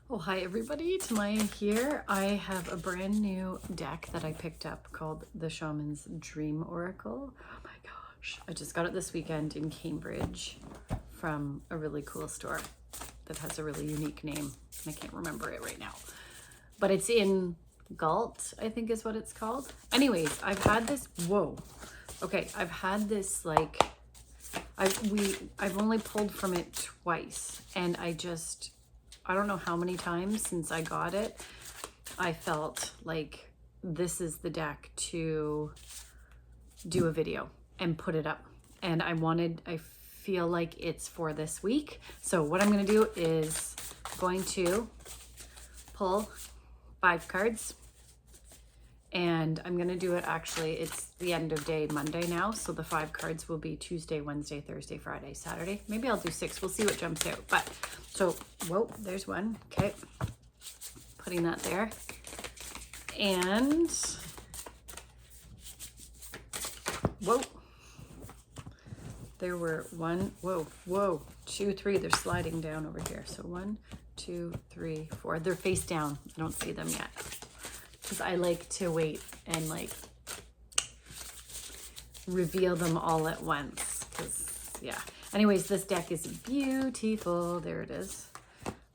Oh, hi everybody, Tamaya here. I have a brand new deck that I picked up called the Shaman's Dream Oracle. Oh my gosh, I just got it this weekend in Cambridge from a really cool store that has a really unique name. I can't remember it right now, but it's in Galt, I think is what it's called. Anyways, I've had this, I've had this like, I've only pulled from it twice, and I don't know how many times since I got it, I felt like this is the deck to do a video and put it up. And I feel like it's for this week. So what I'm going to do is going to pull 5 cards. And I'm going to do it actually, it's the end of day Monday now. So the 5 cards will be Tuesday, Wednesday, Thursday, Friday, Saturday. Maybe I'll do 6. We'll see what jumps out. But so, whoa, there's one. Okay. Putting that there. And, whoa. There were 1, 2, 3. They're sliding down over here. So 1, 2, 3, 4. They're face down. I don't see them yet, because I like to wait and like reveal them all at once, because yeah. Anyways, this deck is beautiful. There it is.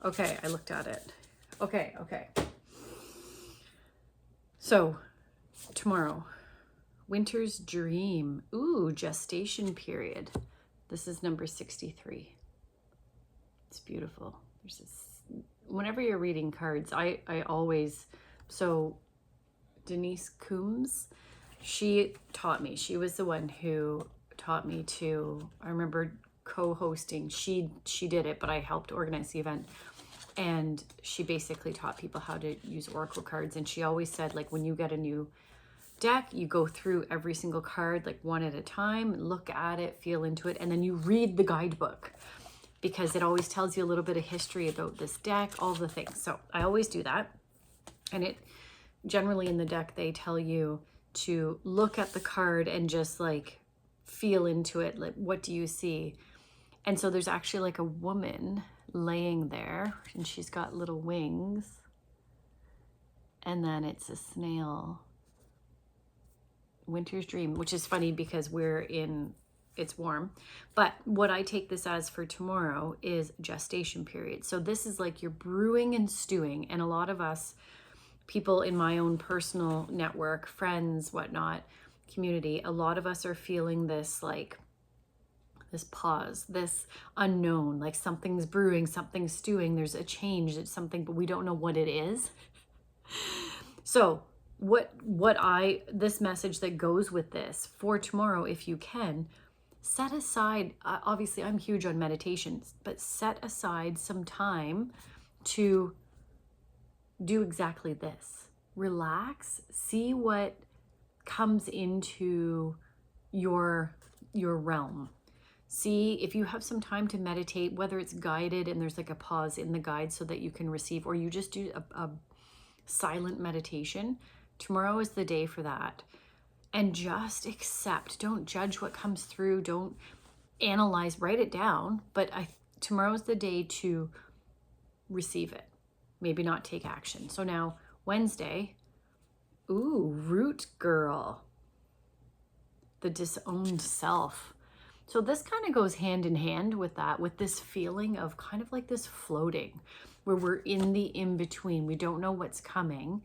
Okay, I looked at it. Okay. So tomorrow, Winter's Dream. Ooh, gestation period. This is number 63. It's beautiful. There's this, whenever you're reading cards, I always, so Denise Coombs, she taught me. She was the one who taught me to, I remember co-hosting. She did it, but I helped organize the event. And she basically taught people how to use oracle cards. And she always said, like, when you get a new deck, you go through every single card, like one at a time, look at it, feel into it, and then you read the guidebook, because it always tells you a little bit of history about this deck, all the things. So I always do that. And it generally in the deck, they tell you to look at the card and just like feel into it. Like, what do you see? And so there's actually like a woman laying there, and she's got little wings. And then it's a snail. Winter's Dream, which is funny because it's warm. But what I take this as for tomorrow is gestation period. So this is like you're brewing and stewing. And a lot of us, people in my own personal network, friends, whatnot, community, a lot of us are feeling this like this pause, this unknown, like something's brewing, something's stewing, there's a change, it's something, but we don't know what it is. So this message that goes with this for tomorrow, if you can, set aside, obviously I'm huge on meditations, but set aside some time to do exactly this. Relax, see what comes into your realm. See if you have some time to meditate, whether it's guided and there's like a pause in the guide so that you can receive, or you just do a silent meditation. Tomorrow is the day for that. And just accept. Don't judge what comes through. Don't analyze. Write it down. But tomorrow's the day to receive it. Maybe not take action. So now Wednesday, ooh, root girl. The disowned self. So this kind of goes hand in hand with that, with this feeling of kind of like this floating, where we're in the in-between. We don't know what's coming,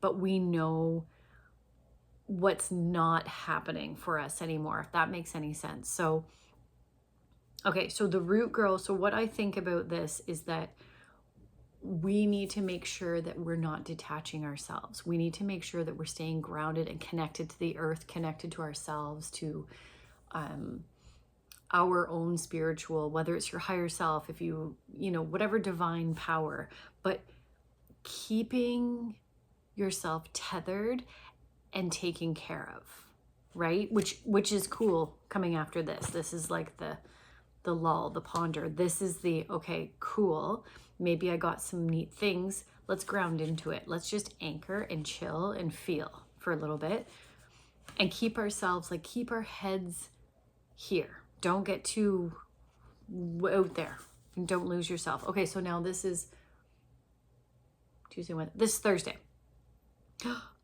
but we know what's not happening for us anymore, if that makes any sense. So, okay, so the root girl, so what I think about this is that we need to make sure that we're not detaching ourselves. We need to make sure that we're staying grounded and connected to the earth, connected to ourselves, to our own spiritual, whether it's your higher self, if you know, whatever divine power, but keeping yourself tethered and taken care of, right? Which is cool coming after this. This is like the lull, the ponder. This is the, okay, cool. Maybe I got some neat things. Let's ground into it. Let's just anchor and chill and feel for a little bit and keep ourselves, like keep our heads here. Don't get too out there and don't lose yourself. Okay, so now this is Tuesday, Wednesday, this Thursday.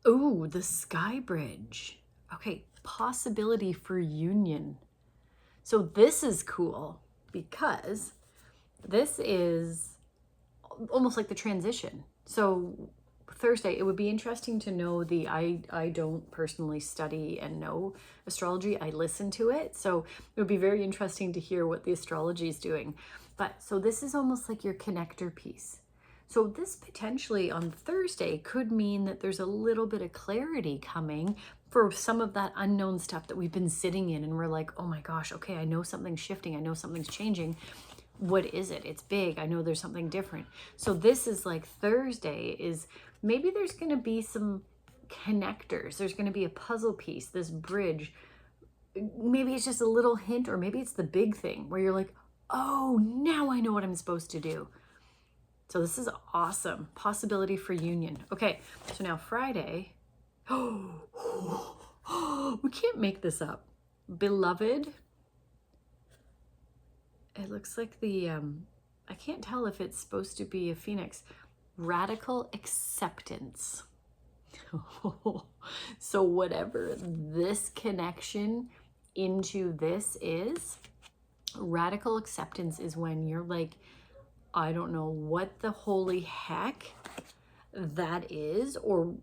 Oh, the Sky Bridge. Okay, possibility for union. So this is cool because this is almost like the transition. So Thursday, it would be interesting to know I don't personally study and know astrology. I listen to it. So it would be very interesting to hear what the astrology is doing. But so this is almost like your connector piece. So this potentially on Thursday could mean that there's a little bit of clarity coming for some of that unknown stuff that we've been sitting in. And we're like, oh my gosh, okay, I know something's shifting. I know something's changing. What is it? It's big. I know there's something different. So this is like Thursday is maybe there's going to be some connectors. There's going to be a puzzle piece, this bridge. Maybe it's just a little hint, or maybe it's the big thing where you're like, oh, now I know what I'm supposed to do. So this is awesome. Possibility for union. Okay, so now Friday. Oh, we can't make this up. Beloved. It looks like the, I can't tell if it's supposed to be a phoenix. Radical acceptance. So whatever this connection into this is, radical acceptance is when you're like, I don't know what the holy heck that is, or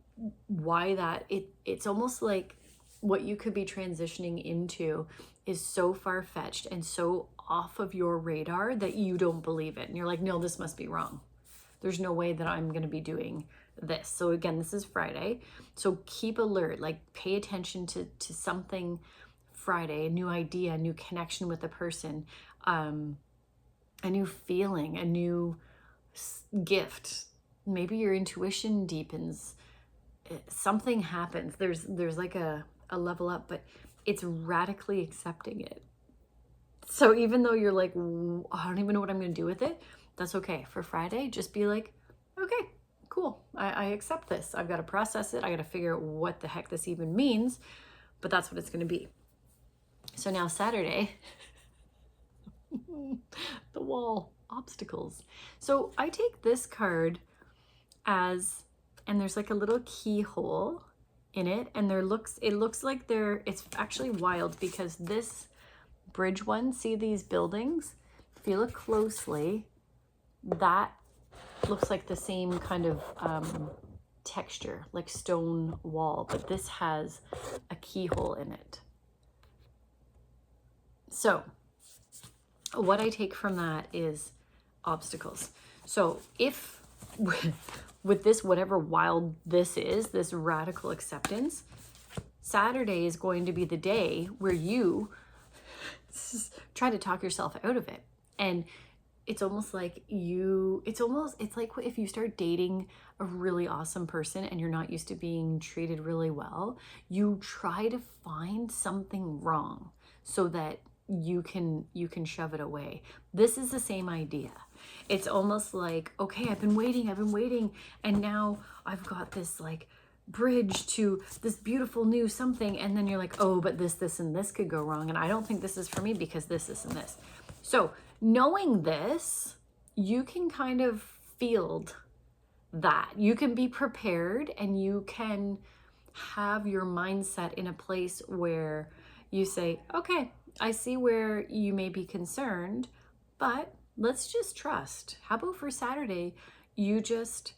why that, it's almost like what you could be transitioning into is so far-fetched and so off of your radar that you don't believe it. And you're like, no, this must be wrong. There's no way that I'm going to be doing this. So again, this is Friday. So keep alert, like pay attention to something Friday, a new idea, a new connection with a person, a new feeling, a new gift. Maybe your intuition deepens. Something happens. There's like a level up, but it's radically accepting it. So even though you're like, I don't even know what I'm going to do with it, that's okay. For Friday, just be like, okay, cool. I accept this. I've got to process it. I got to figure out what the heck this even means, but that's what it's going to be. So now Saturday, the wall, obstacles. So I take this card as, and there's like a little keyhole in it, and it looks like it's actually wild because this bridge one, see these buildings? If you look closely, that looks like the same kind of texture, like stone wall, but this has a keyhole in it. So what I take from that is obstacles. So if with this, whatever wild this is, this radical acceptance, Saturday is going to be the day where you try to talk yourself out of it. And it's almost like it's like if you start dating a really awesome person and you're not used to being treated really well, you try to find something wrong so that you can shove it away. This is the same idea. It's almost like, okay, I've been waiting, and now I've got this like bridge to this beautiful new something, and then you're like, oh, but this and this could go wrong, and I don't think this is for me because this and this. So knowing this, you can kind of field that. You can be prepared, and you can have your mindset in a place where you say, okay, I see where you may be concerned, but let's just trust. How about for Saturday, you just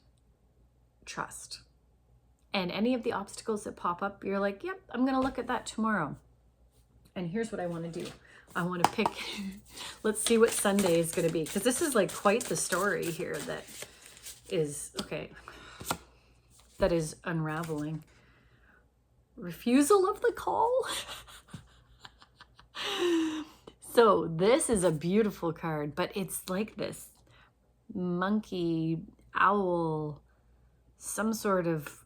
trust. And any of the obstacles that pop up, you're like, yep, I'm going to look at that tomorrow. And here's what I want to do. I want to pick, let's see what Sunday is going to be. Because this is like quite the story here that is, okay, that is unraveling. Refusal of the call. So this is a beautiful card, but it's like this monkey, owl, some sort of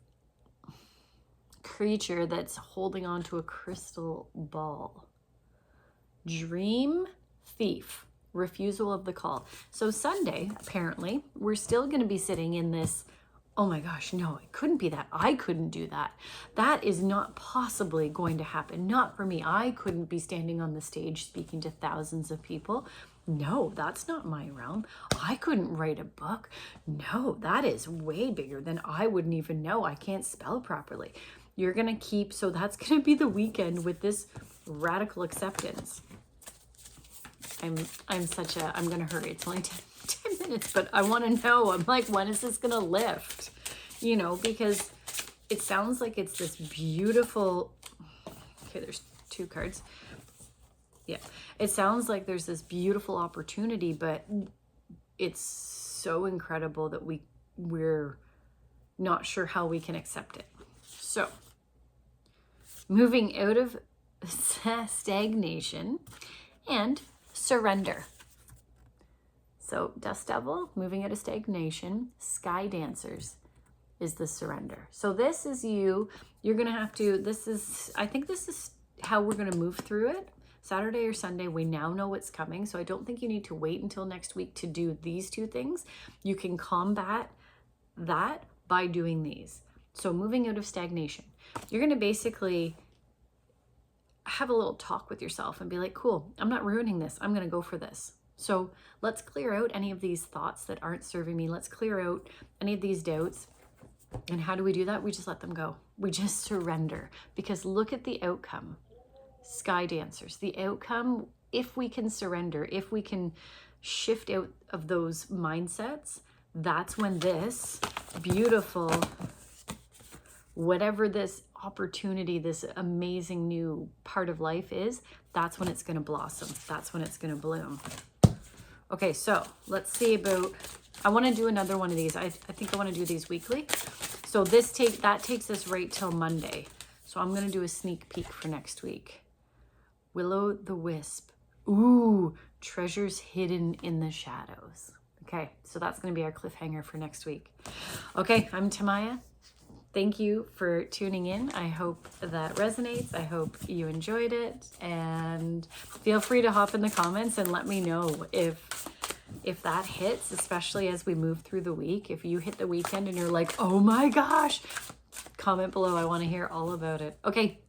creature that's holding on to a crystal ball. Dream thief, refusal of the call. So Sunday, apparently, we're still going to be sitting in this, oh my gosh, no, it couldn't be that. I couldn't do that. That is not possibly going to happen. Not for me. I couldn't be standing on the stage speaking to thousands of people. No, that's not my realm. I couldn't write a book. No, that is way bigger than I wouldn't even know. I can't spell properly. You're going to keep, so that's going to be the weekend with this radical acceptance. I'm going to hurry. It's only 10 minutes, but I want to know. I'm like, when is this going to lift? You know, because it sounds like it's this beautiful, okay, there's 2 cards. Yeah, it sounds like there's this beautiful opportunity, but it's so incredible that we're not sure how we can accept it. So, moving out of stagnation and surrender. So, Dust Devil, moving out of stagnation, Sky Dancers is the surrender. So this is you're going to have to, I think this is how we're going to move through it. Saturday or Sunday, we now know what's coming. So I don't think you need to wait until next week to do these 2 things. You can combat that by doing these. So moving out of stagnation, you're going to basically have a little talk with yourself and be like, cool, I'm not ruining this. I'm going to go for this. So let's clear out any of these thoughts that aren't serving me. Let's clear out any of these doubts. And how do we do that? We just let them go. We just surrender, because look at the outcome. Sky Dancers, the outcome, if we can surrender, if we can shift out of those mindsets, that's when this beautiful, whatever this opportunity, this amazing new part of life is, that's when it's going to blossom. That's when it's going to bloom. Okay, so let's see about, I want to do another one of these. I think I want to do these weekly. So that takes us right till Monday. So I'm going to do a sneak peek for next week. Willow the Wisp. Ooh, treasures hidden in the shadows. Okay, so that's going to be our cliffhanger for next week. Okay, I'm Tamaya. Thank you for tuning in. I hope that resonates. I hope you enjoyed it. And feel free to hop in the comments and let me know if that hits, especially as we move through the week. If you hit the weekend and you're like, oh my gosh, comment below. I want to hear all about it. Okay,